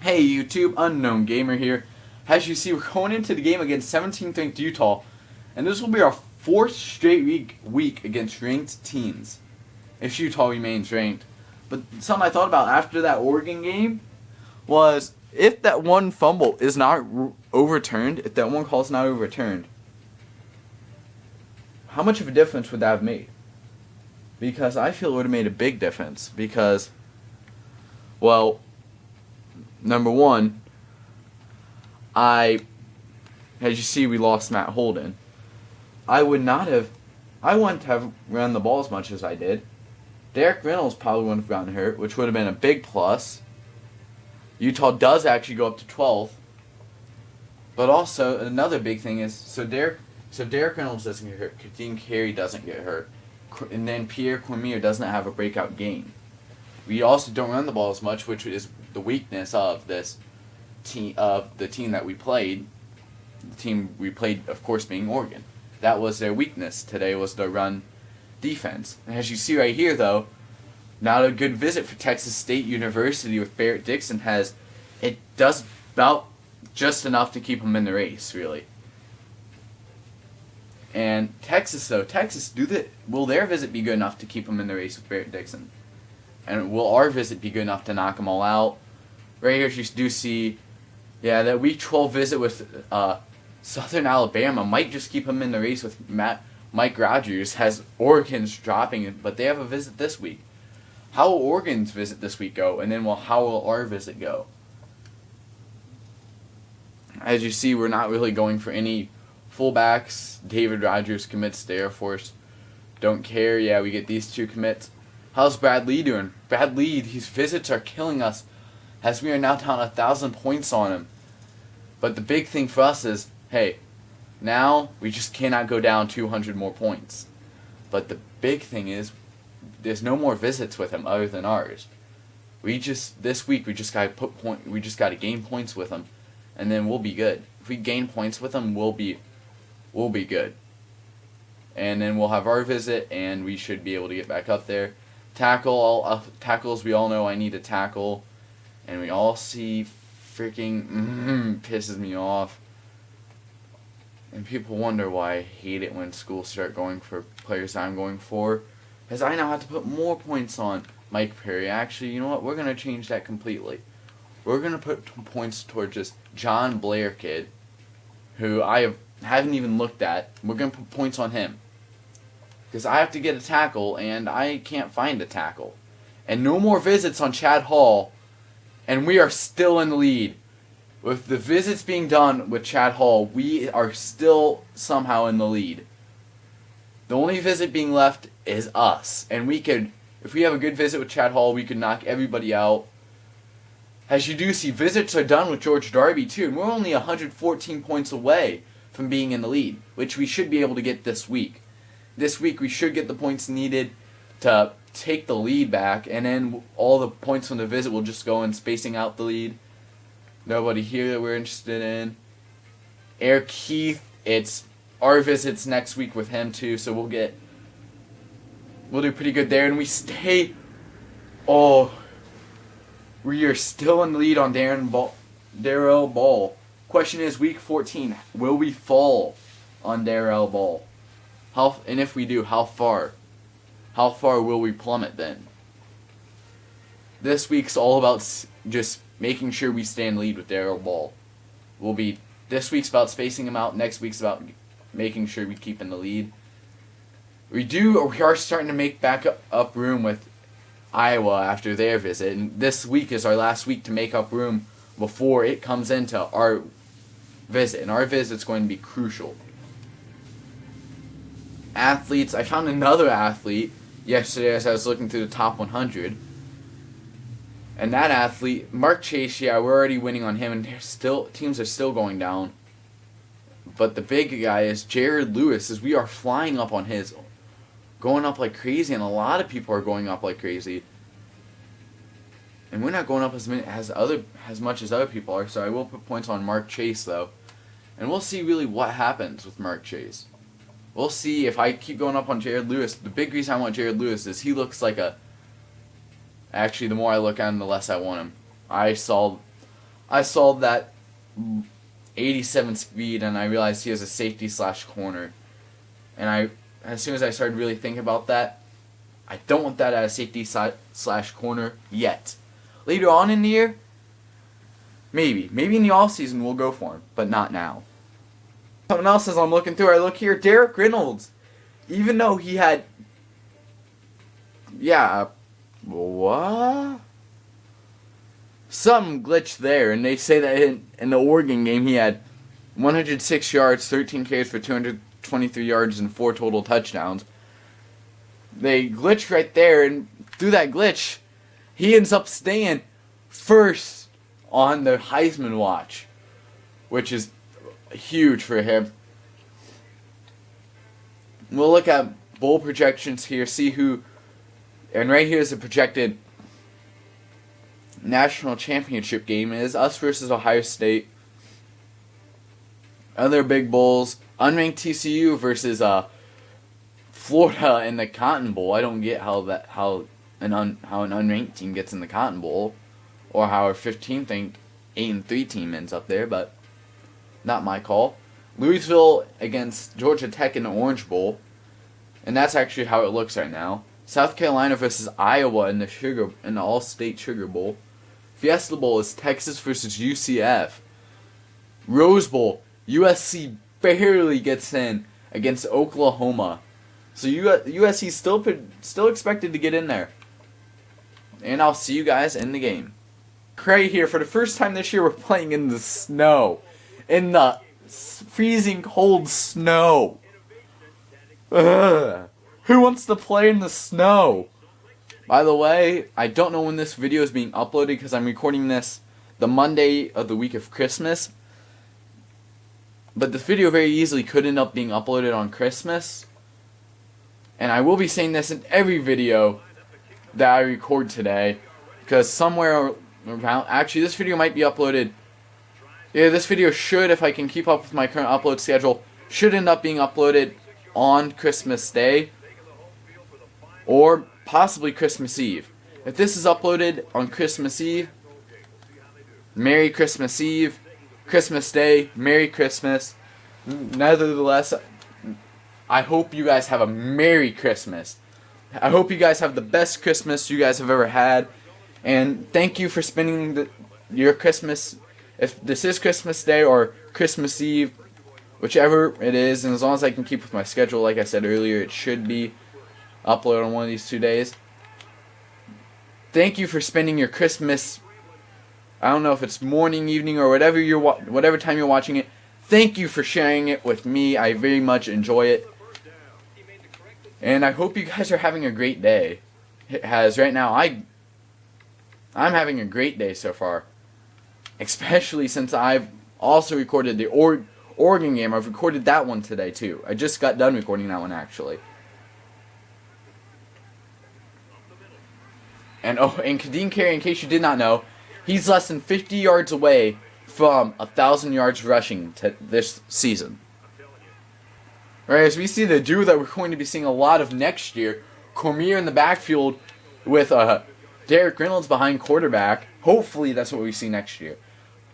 Hey YouTube, Unknown Gamer here. As you see, we're going into the game against 17th ranked Utah, and this will be our fourth straight week against ranked teams, if Utah remains ranked. But something I thought about after that Oregon game was, if that one fumble is not overturned, if that one call is not overturned, how much of a difference would that have made? Because I feel it would have made a big difference. Because, well, number one, as you see, we lost Matt Holden. I wouldn't have run the ball as much as I did. Derek Reynolds probably wouldn't have gotten hurt, which would have been a big plus. Utah does actually go up to 12th. But also, another big thing is, so Derek Reynolds doesn't get hurt, Kadeem Carey doesn't get hurt, and then Pierre Cormier doesn't have a breakout game. We also don't run the ball as much, which is the weakness of this team, of the team that we played. The team we played, of course, being Oregon. That was their weakness today, was the run defense. And as you see right here, though, not a good visit for Texas State University with Barrett Dixon. It does about just enough to keep them in the race, really. And Texas, though, will their visit be good enough to keep them in the race with Barrett Dixon? And will our visit be good enough to knock them all out? Right here you do see, that Week 12 visit with Southern Alabama might just keep them in the race with Mike Rogers, has Oregon's dropping it, but they have a visit this week. How will Oregon's visit this week go? And then how will our visit go? As you see, we're not really going for any fullbacks. David Rogers commits to Air Force. Don't care. Yeah, we get these two commits. How's Brad Lee doing? Brad Lee, these visits are killing us, as we are now down 1,000 points on him. But the big thing for us is, hey, now we just cannot go down 200 more points. But the big thing is, there's no more visits with him other than ours. This week we just gotta gain points with him, and then we'll be good. If we gain points with him, we'll be good. And then we'll have our visit, and we should be able to get back up there. Tackles, we all know I need a tackle, and we all see freaking pisses me off. And people wonder why I hate it when schools start going for players I'm going for, because I now have to put more points on Mike Perry. Actually, you know what? We're going to change that completely. We're going to put points towards this John Blair kid, who I haven't even looked at. We're going to put points on him, because I have to get a tackle, and I can't find a tackle. And no more visits on Chad Hall, and we are still in the lead. With the visits being done with Chad Hall, we are still somehow in the lead. The only visit being left is us, and if we have a good visit with Chad Hall, we could knock everybody out. As you do see, visits are done with George Darby too, and we're only 114 points away from being in the lead, which we should be able to get this week. This week we should get the points needed to take the lead back, and then all the points from the visit will just go in spacing out the lead. Nobody here that we're interested in. Eric Keith, it's our visits next week with him too, so we'll do pretty good there, and we stay. We are still in the lead on Darrell Ball. Question is, week 14, will we fall on Darrell Ball? And if we do, how far? How far will we plummet then? This week's all about just making sure we stay in lead with Darrell Ball. This week's about spacing him out. Next week's about making sure we keep in the lead. We are starting to make back up room with Iowa after their visit, and this week is our last week to make up room before it comes into our visit, and our visit's going to be crucial. Athletes, I found another athlete yesterday as I was looking through the top 100, and that athlete, Mark Chase, we're already winning on him, and teams are still going down. But the big guy is Jared Lewis, as we are flying up on his, going up like crazy, and a lot of people are going up like crazy. And we're not going up as much as other people are, so I will put points on Mark Chase, though. And we'll see really what happens with Mark Chase. We'll see if I keep going up on Jared Lewis. The big reason I want Jared Lewis is he looks like Actually, the more I look at him, the less I want him. I saw I saw that 87 speed and I realized he was a safety slash corner. And as soon as I started really thinking about that, I don't want that as a safety slash corner yet. Later on in the year, maybe in the off season we'll go for him, but not now. Something else as I'm looking through, I look here, Derek Reynolds. Even though he had, some glitch there, and they say that in the Oregon game he had 106 yards, 13 carries for 223 yards, and 4 total touchdowns. They glitched right there, and through that glitch, he ends up staying first on the Heisman watch, which is huge for him. We'll look at bowl projections here, see who, and right here is the projected national championship game is us versus Ohio State. Other big bowls, unranked TCU versus Florida in the Cotton Bowl. I don't get how an unranked team gets in the Cotton Bowl, or how a 15th ranked 8-3 team ends up there, but not my call. Louisville against Georgia Tech in the Orange Bowl, and that's actually how it looks right now. South Carolina versus Iowa in the All-State Sugar Bowl. Fiesta Bowl is Texas versus UCF. Rose Bowl, USC barely gets in against Oklahoma. So USC still expected to get in there. And I'll see you guys in the game. Right here, for the first time this year, we're playing in the snow. In the freezing cold snow. Ugh. Who wants to play in the snow? By the way, I don't know when this video is being uploaded because I'm recording this the Monday of the week of Christmas. But this video very easily could end up being uploaded on Christmas. And I will be saying this in every video that I record today. Because somewhere around, actually this video might be uploaded. Yeah, this video should, if I can keep up with my current upload schedule, should end up being uploaded on Christmas Day. Or possibly Christmas Eve. If this is uploaded on Christmas Eve, Merry Christmas Eve. Christmas Day, Merry Christmas. Nevertheless, I hope you guys have a Merry Christmas. I hope you guys have the best Christmas you guys have ever had. And thank you for spending your Christmas, if this is Christmas Day or Christmas Eve, whichever it is, and as long as I can keep with my schedule, like I said earlier, it should be uploaded on one of these 2 days. Thank you for spending your Christmas, I don't know if it's morning, evening, or whatever time you're watching it. Thank you for sharing it with me. I very much enjoy it. And I hope you guys are having a great day. Right now, I'm having a great day so far. Especially since I've also recorded the Oregon game. I've recorded that one today too. I just got done recording that one actually. And Kadeem Carey, in case you did not know, he's less than 50 yards away from 1,000 yards rushing this season. Right, as we see the duo that we're going to be seeing a lot of next year, Cormier in the backfield with Derek Reynolds behind quarterback. Hopefully that's what we see next year.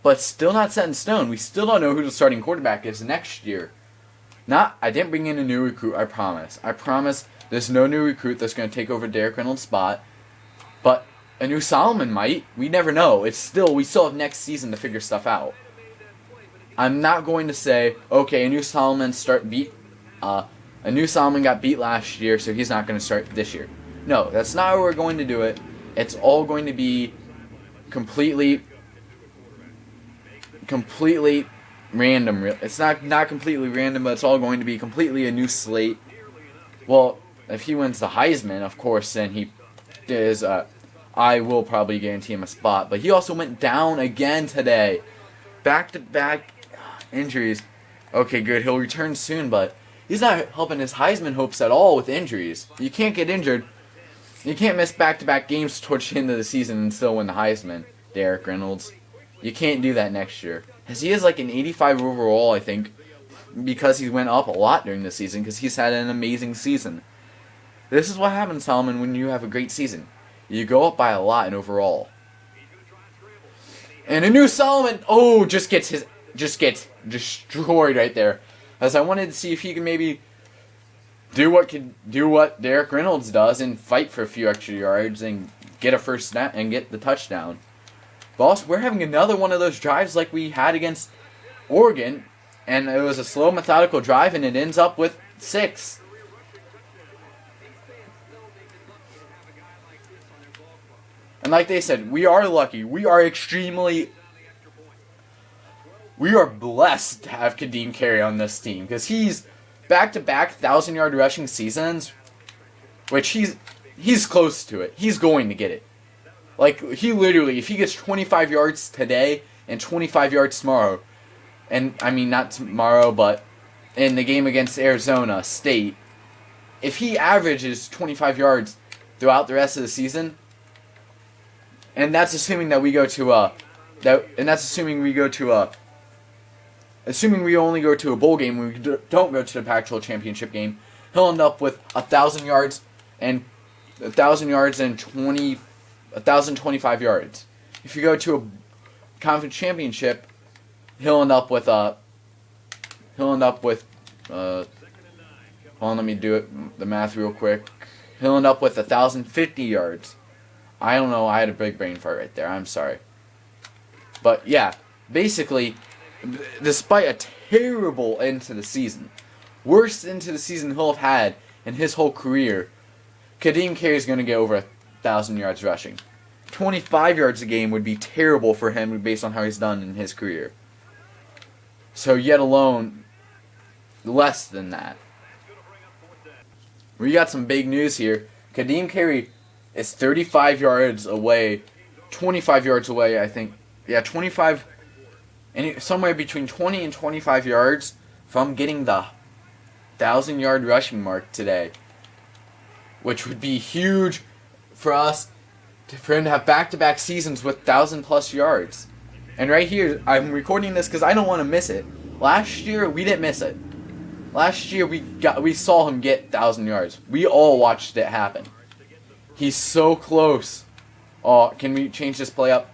But still not set in stone. We still don't know who the starting quarterback is next year. I didn't bring in a new recruit, I promise. I promise there's no new recruit that's going to take over Derek Reynolds' spot. But a new Solomon might. We never know. We still have next season to figure stuff out. I'm not going to say, okay, a new Solomon got beat last year, so he's not going to start this year. No, that's not how we're going to do it. It's all going to be completely random. It's not completely random, but it's all going to be completely a new slate. Well, if he wins the Heisman, of course, then he is. I will probably guarantee him a spot. But he also went down again today. Back-to-back injuries. Okay, good. He'll return soon, but he's not helping his Heisman hopes at all with injuries. You can't get injured. You can't miss back-to-back games towards the end of the season and still win the Heisman, Derek Reynolds. You can't do that next year. As he is like an 85 overall, I think, because he went up a lot during the season, because he's had an amazing season. This is what happens, Solomon, when you have a great season. You go up by a lot in overall. And a new Solomon, just gets destroyed right there. As I wanted to see if he can maybe do what Derek Reynolds does and fight for a few extra yards and get a first snap and get the touchdown. But also, we're having another one of those drives like we had against Oregon, and it was a slow, methodical drive, and it ends up with 6. And like they said, we are lucky. We are blessed to have Kadeem Carey on this team, because he's back-to-back 1,000-yard rushing seasons, which he's close to it. He's going to get it. Like, he literally, if he gets 25 yards today and 25 yards tomorrow, and I mean not tomorrow, but in the game against Arizona State, if he averages 25 yards throughout the rest of the season, and that's assuming that we go to assuming we only go to a bowl game, we don't go to the Pac-12 championship game, he'll end up with 1,000 yards and 1,025 yards. If you go to a conference championship, he'll end up with hold on, let me do the math real quick. He'll end up with 1,050 yards. I don't know, I had a big brain fart right there, I'm sorry. But yeah, basically, despite a terrible end to the season, worst end to the season he'll have had in his whole career, Kadeem Carey is going to get over 1,000 yards rushing. 25 yards a game would be terrible for him based on how he's done in his career. So yet alone, less than that. We got some big news here. Kadeem Carey is 35 yards away, 25 yards away, I think. Yeah, 25, somewhere between 20 and 25 yards from getting the 1,000-yard rushing mark today, which would be huge for us, for him to have back-to-back seasons with 1,000-plus yards. And right here, I'm recording this because I don't want to miss it. Last year, we didn't miss it. Last year, we saw him get 1,000 yards. We all watched it happen. He's so close. Oh, can we change this play up?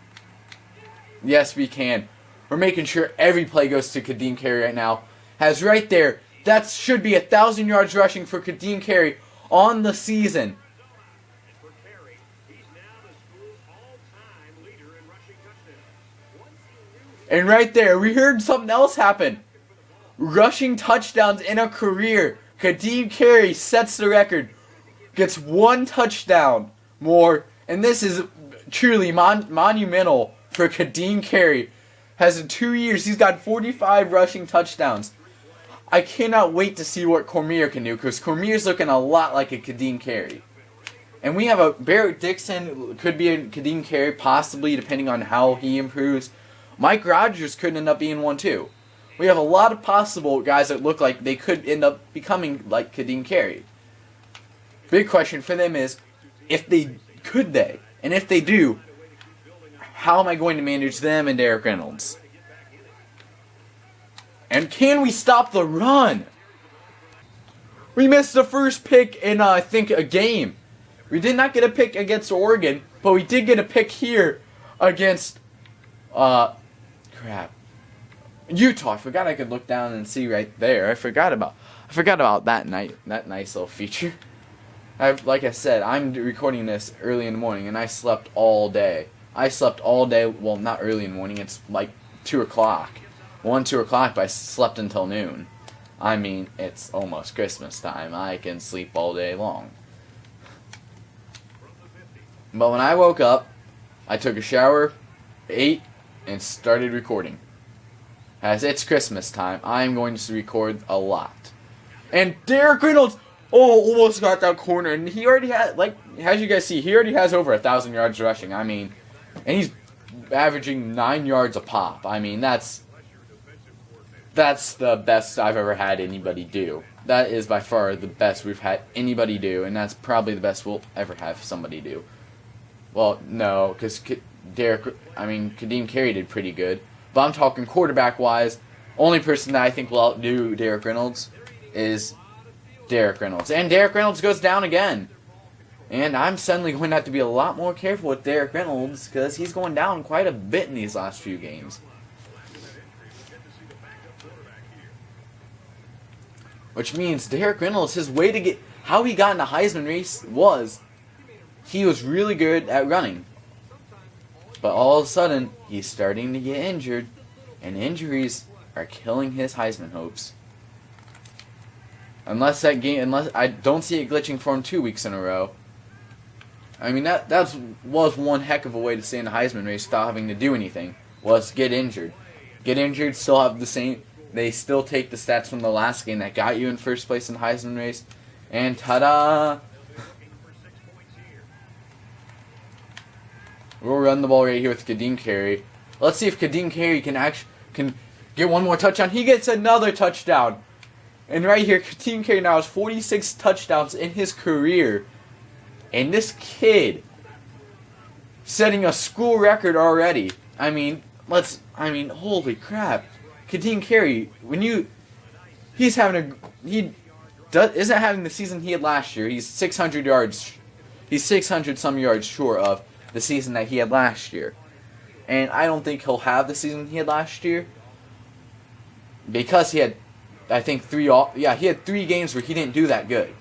Yes, we can. We're making sure every play goes to Kadeem Carey right now. Has right there, that should be 1,000 yards rushing for Kadeem Carey on the season. And right there, we heard something else happen. Rushing touchdowns in a career. Kadeem Carey sets the record. Gets 1 touchdown more. And this is truly monumental for Kadeem Carey. Has in 2 years, he's got 45 rushing touchdowns. I cannot wait to see what Cormier can do, because Cormier's looking a lot like a Kadeem Carey. And we have a Barrett Dixon, could be a Kadeem Carey, possibly, depending on how he improves. Mike Rogers could end up being one too. We have a lot of possible guys that look like they could end up becoming like Kadeem Carey. Big question for them is, could they? And if they do, how am I going to manage them and Derek Reynolds? And can we stop the run? We missed the first pick in, I think, a game. We did not get a pick against Oregon, but we did get a pick here against, Utah. I forgot I could look down and see right there. I forgot about that nice little feature. Like I said, I'm recording this early in the morning, and I slept all day. Well, not early in the morning. It's like 2 o'clock. 2 o'clock, but I slept until noon. I mean, it's almost Christmas time. I can sleep all day long. But when I woke up, I took a shower, ate, and started recording. As it's Christmas time, I'm going to record a lot. And Derek Reynolds, almost got that corner, and he already had, as you guys see, he already has over 1,000 yards rushing. I mean, and he's averaging 9 yards a pop. I mean, that's the best I've ever had anybody do. That is by far the best we've had anybody do, and that's probably the best we'll ever have somebody do. Well, no, because Kadeem Carey did pretty good. But I'm talking quarterback-wise, only person that I think will outdo Derek Reynolds is Derek Reynolds. And Derek Reynolds goes down again. And I'm suddenly going to have to be a lot more careful with Derek Reynolds because he's going down quite a bit in these last few games. Which means Derek Reynolds, his way to get... How he got in the Heisman race was... He was really good at running. But all of a sudden, he's starting to get injured. And injuries are killing his Heisman hopes. Unless I don't see it glitching for him 2 weeks in a row. I mean, that was one heck of a way to stay in the Heisman race without having to do anything. Was get injured. Get injured, still have the same... They still take the stats from the last game that got you in first place in the Heisman race. And ta-da! We'll run the ball right here with Kadeem Carey. Let's see if Kadeem Carey can get one more touchdown. He gets another touchdown. And right here, Kadeem Carey now has 46 touchdowns in his career. And this kid setting a school record already. I mean, holy crap. Kadeem Carey, isn't having the season he had last year. He's 600 yards. He's 600 some yards short of the season that he had last year. And I don't think he'll have the season he had last year because he had, I think, he had 3 games where he didn't do that good.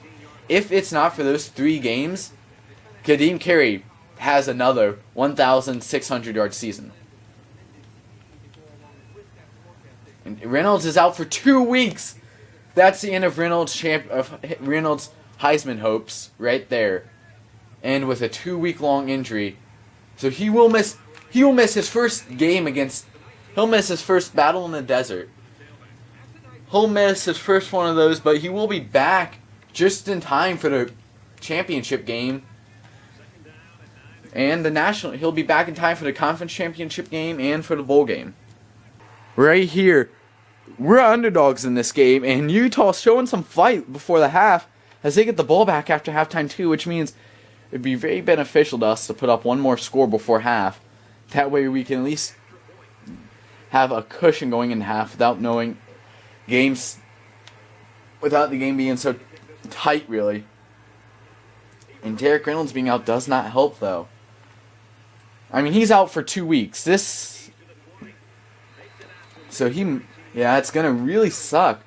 If it's not for those 3 games, Kadeem Carey has another 1,600 yard season. And Reynolds is out for 2 weeks. That's the end of Reynolds' Heisman hopes right there. And with a 2-week-long injury, so he will miss his first game against. He'll miss his first battle in the desert. He'll miss his first one of those, but he will be back just in time for the championship game. And he'll be back in time for the conference championship game and for the bowl game. Right here, we're underdogs in this game, and Utah's showing some fight before the half as they get the ball back after halftime too, which means it'd be very beneficial to us to put up one more score before half. That way we can at least have a cushion going in half without the game being so tight, really. And Derek Reynolds being out does not help, though. I mean, he's out for 2 weeks. It's gonna really suck.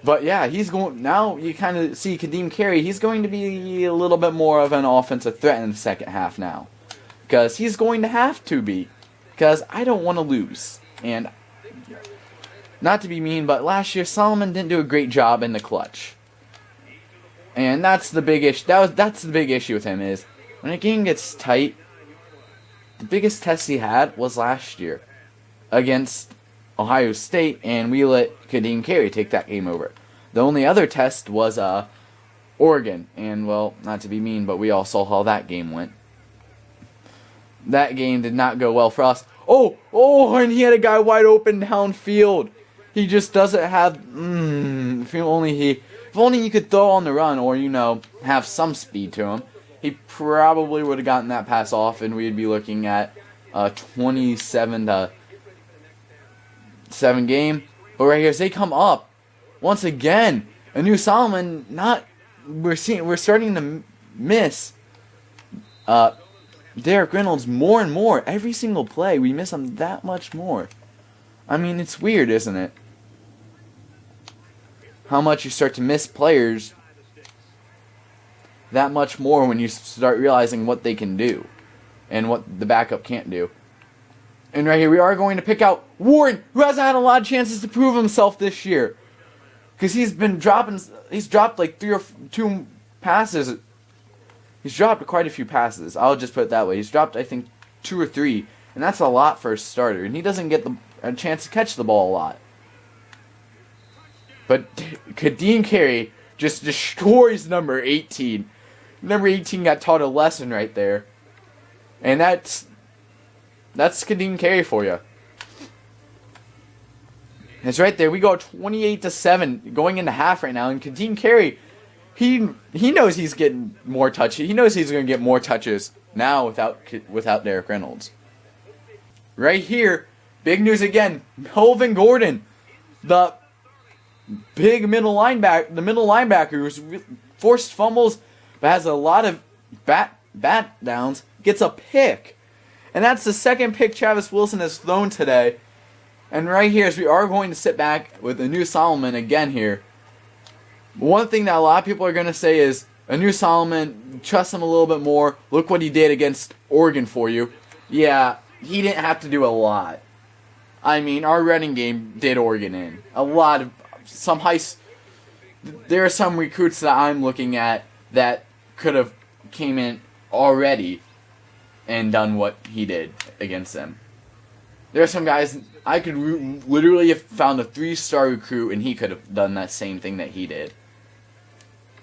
But yeah, now you kind of see Kadeem Carey, he's going to be a little bit more of an offensive threat in the second half now. Because he's going to have to be. Because I don't want to lose. And not to be mean, but last year Solomon didn't do a great job in the clutch. And that's the big issue. That's the big issue with him is when a game gets tight, the biggest test he had was last year against Ohio State, and we let Kadeem Carey take that game over. The only other test was Oregon, and well, not to be mean, but we all saw how that game went. That game did not go well for us. And he had a guy wide open downfield. He just doesn't have. If only he could throw on the run, or have some speed to him, he probably would have gotten that pass off, and we'd be looking at a 27-7 game. But right here, as they come up, once again, a new Solomon. We're starting to miss Derek Reynolds more and more. Every single play, we miss him that much more. I mean, it's weird, isn't it? How much you start to miss players that much more when you start realizing what they can do and what the backup can't do. And right here, we are going to pick out Warren, who hasn't had a lot of chances to prove himself this year. Because he's dropped like 3 or 2 passes. He's dropped quite a few passes. I'll just put it that way. He's dropped, I think, 2 or 3. And that's a lot for a starter. And he doesn't get a chance to catch the ball a lot. But Kadeem Carey just destroys number 18. Number 18 got taught a lesson right there. And that's Kadeem Carey for you. It's right there. We go 28-7 going into half right now. And Kadeem Carey, he knows he's getting more touches. He knows he's going to get more touches now without Derek Reynolds. Right here, big news again. Melvin Gordon, the middle linebacker who's forced fumbles, but has a lot of bat downs, gets a pick. And that's the second pick Travis Wilson has thrown today. And right here, as we are going to sit back with Anu Solomon again here, one thing that a lot of people are going to say is, Anu Solomon, trust him a little bit more. Look what he did against Oregon for you. Yeah, he didn't have to do a lot. I mean, our running game did Oregon in. A lot of, there are some recruits that I'm looking at that could have came in already and done what he did against them. There are some guys, I could literally have found a 3-star recruit and he could have done that same thing that he did.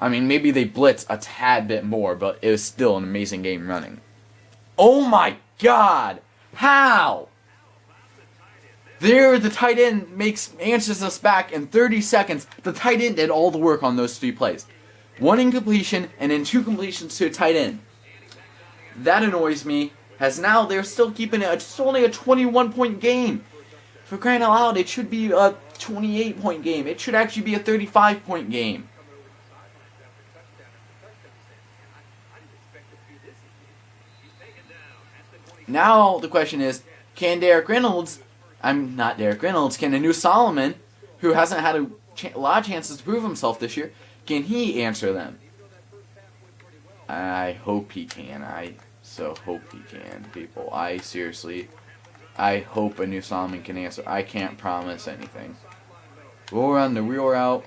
I mean, maybe they blitz a tad bit more, but it was still an amazing game running. Oh my God! How? There, the tight end answers us back in 30 seconds. The tight end did all the work on those 3 plays. 1 incompletion and then 2 completions to a tight end. That annoys me. As now they're still keeping it. It's only a 21-point game. For crying out loud, it should be a 28-point game. It should actually be a 35-point game. Now the question is, can Anu Solomon, who hasn't had a lot of chances to prove himself this year, can he answer them? I hope he can. I so hope he can, people. I hope Anu Solomon can answer. I can't promise anything. We'll run the real route.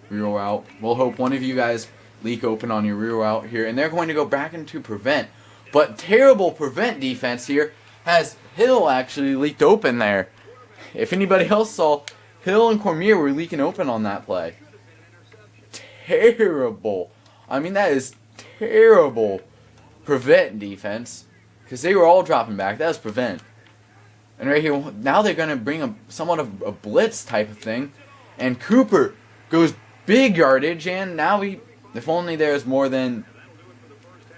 We'll hope one of you guys leak open on your real route here, and they're going to go back into prevent. But terrible prevent defense here has Hill actually leaked open there. If anybody else saw, Hill and Cormier were leaking open on that play. Terrible. I mean, that is terrible prevent defense. Because they were all dropping back. That was prevent. And right here, now they're going to bring somewhat of a blitz type of thing. And Cooper goes big yardage, and now if only there's more than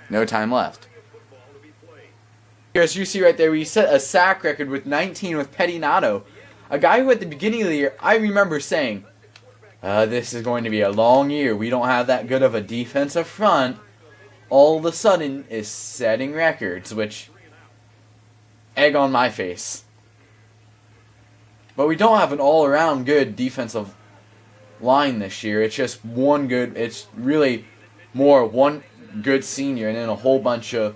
no time left. As you see right there, we set a sack record with 19 with Pettinato. A guy who at the beginning of the year, I remember saying, this is going to be a long year. We don't have that good of a defensive front. All of a sudden is setting records, which, egg on my face. But we don't have an all-around good defensive line this year. It's just it's really more one good senior and then a whole bunch of